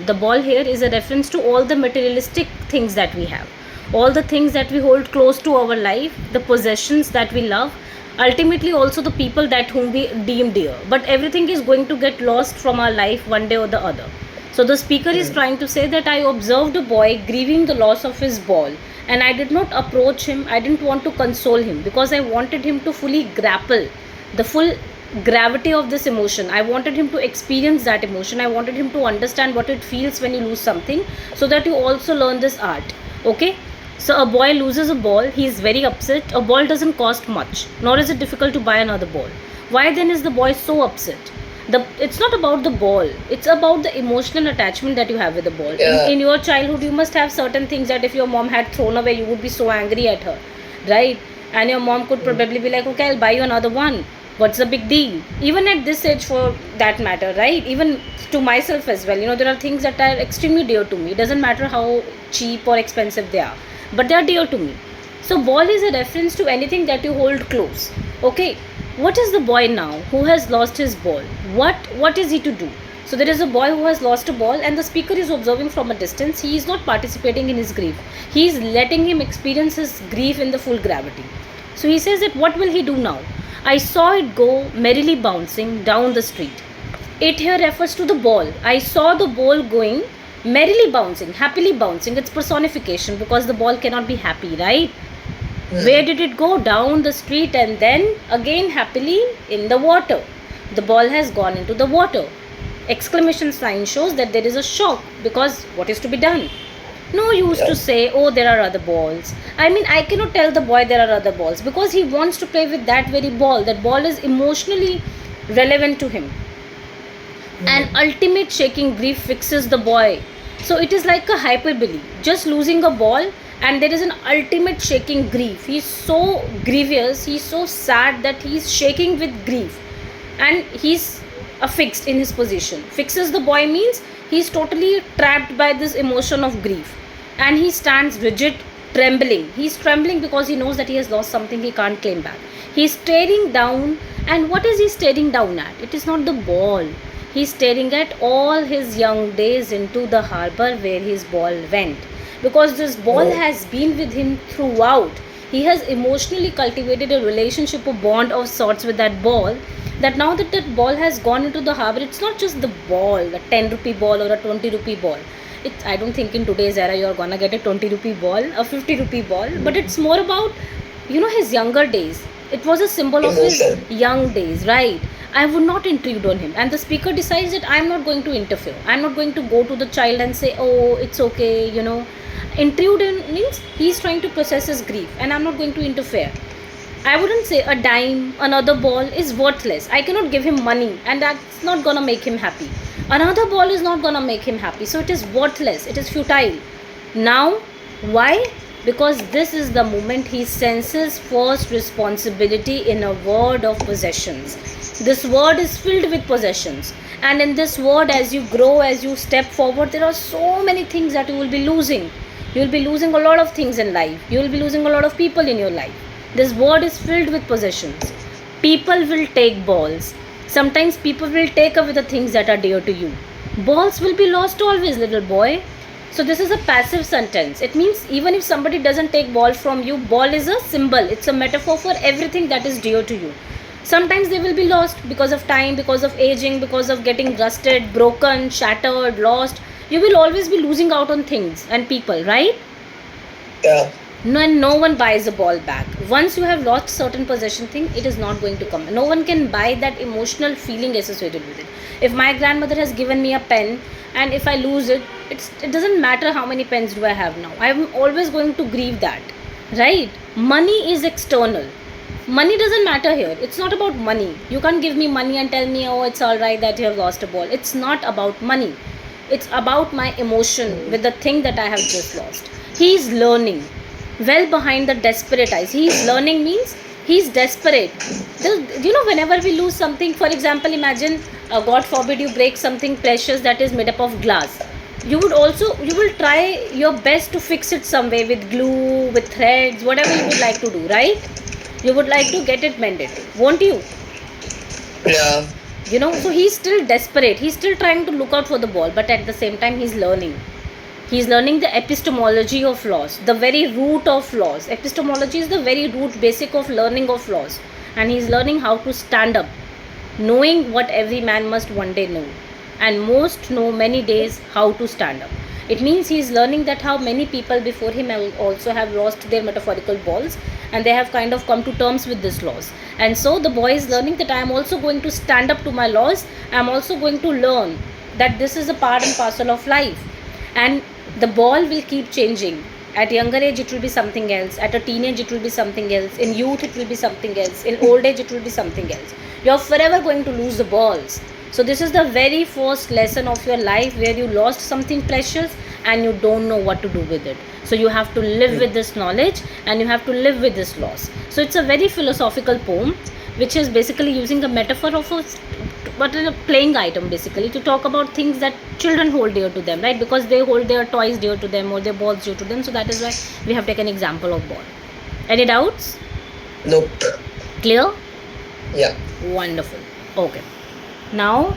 The ball here is a reference to all the materialistic things that we have, all the things that we hold close to our life, the possessions that we love, ultimately also the people that whom we deem dear. But everything is going to get lost from our life one day or the other. So the speaker is trying to say that I observed a boy grieving the loss of his ball, and I did not approach him. I didn't want to console him because I wanted him to fully grapple the full gravity of this emotion. I wanted him to experience that emotion. I wanted him to understand what it feels when you lose something, so that you also learn this art. Okay, so a boy loses a ball, he is very upset. A ball doesn't cost much, nor is it difficult to buy another ball. Why then is the boy so upset? It's not about the ball, it's about the emotional attachment that you have with the ball. In your childhood you must have certain things that if your mom had thrown away, you would be so angry at her, right? And your mom could probably be like, okay, I'll buy you another one. What's the big deal? Even at this age, for that matter, right? Even to myself as well, there are things that are extremely dear to me. It doesn't matter how cheap or expensive they are, but they are dear to me. So ball is a reference to anything that you hold close. Okay, what is the boy now who has lost his ball? What is he to do? So there is a boy who has lost a ball, and the speaker is observing from a distance. He is not participating in his grief. He is letting him experience his grief in the full gravity. So he says that what will he do now? I saw it go merrily bouncing down the street. It here refers to the ball. I saw the ball going merrily bouncing, happily bouncing. It's personification because the ball cannot be happy, right? Where did it go? Down the street, and then again happily in the water. The ball has gone into the water. Exclamation sign shows that there is a shock, because what is to be done? No use to say, oh, there are other balls. I mean, I cannot tell the boy there are other balls, because he wants to play with that very ball. That ball is emotionally relevant to him. An ultimate shaking grief fixes the boy. So it is like a hyperbole. Just losing a ball, and there is an ultimate shaking grief. He's so grievous, he's so sad that he's shaking with grief. And he's affixed in his position. Fixes the boy means he's totally trapped by this emotion of grief. And he stands rigid, trembling. He's trembling because he knows that he has lost something he can't claim back. He's staring down, and what is he staring down at? It is not the ball. He's staring at all his young days into the harbor where his ball went. Because this ball has been with him throughout. He has emotionally cultivated a relationship, a bond of sorts with that ball. That now that that ball has gone into the harbor, it's not just the ball, a 10 rupee ball or a 20 rupee ball. I don't think in today's era you're gonna get a 20 rupee ball, a 50 rupee ball, but it's more about, his younger days. It was a symbol of his young days, right? I would not intrude on him. And the speaker decides that I'm not going to interfere. I'm not going to go to the child and say, oh, it's okay, Intrude in means he's trying to process his grief, and I'm not going to interfere. I wouldn't say a dime, another ball is worthless. I cannot give him money, and that's not gonna make him happy. Another ball is not gonna make him happy. So it is worthless, it is futile. Now, why? Because this is the moment he senses first responsibility in a world of possessions. This world is filled with possessions. And in this world, as you grow, as you step forward, there are so many things that you will be losing. You will be losing a lot of things in life. You will be losing a lot of people in your life. This world is filled with possessions. People will take balls. Sometimes people will take away the things that are dear to you. Balls will be lost always, little boy. So this is a passive sentence. It means even if somebody doesn't take ball from you, ball is a symbol. It's a metaphor for everything that is dear to you. Sometimes they will be lost because of time, because of aging, because of getting rusted, broken, shattered, lost. You will always be losing out on things and people, right? Yeah. No one buys a ball back. Once you have lost certain possession thing, it is not going to come. No one can buy that emotional feeling associated with it. If my grandmother has given me a pen, and if I lose it, it doesn't matter how many pens do I have now. I'm always going to grieve that, right? Money is external. Money doesn't matter here. It's not about money. You can't give me money and tell me, oh, it's all right that you have lost a ball. It's not about money. It's about my emotion with the thing that I have just lost. He is learning. Well behind the desperate eyes. He is learning means he is desperate. Whenever we lose something, for example, imagine, God forbid, you break something precious that is made up of glass. You will try your best to fix it some way with glue, with threads, whatever you would like to do, right? You would like to get it mended, won't you? Yeah. So he's still desperate, he's still trying to look out for the ball, but at the same time he's learning the epistemology of laws, the very root of laws. Epistemology is the very root basic of learning of laws, and he's learning how to stand up, knowing what every man must one day know, and most know many days how to stand up. It means he is learning that how many people before him also have lost their metaphorical balls, and they have kind of come to terms with this laws. And so the boy is learning that I am also going to stand up to my laws. I am also going to learn that this is a part and parcel of life, and the ball will keep changing. At younger age it will be something else, at a teenage it will be something else, in youth it will be something else, in old age it will be something else. You're forever going to lose the balls. So this is the very first lesson of your life where you lost something precious and you don't know what to do with it. So you have to live with this knowledge, and you have to live with this loss. So it's a very philosophical poem which is basically using a metaphor of a playing item, basically to talk about things that children hold dear to them, right? Because they hold their toys dear to them or their balls dear to them. So that is why we have taken example of ball. Any doubts? Nope. Clear? Yeah. Wonderful. Okay. Now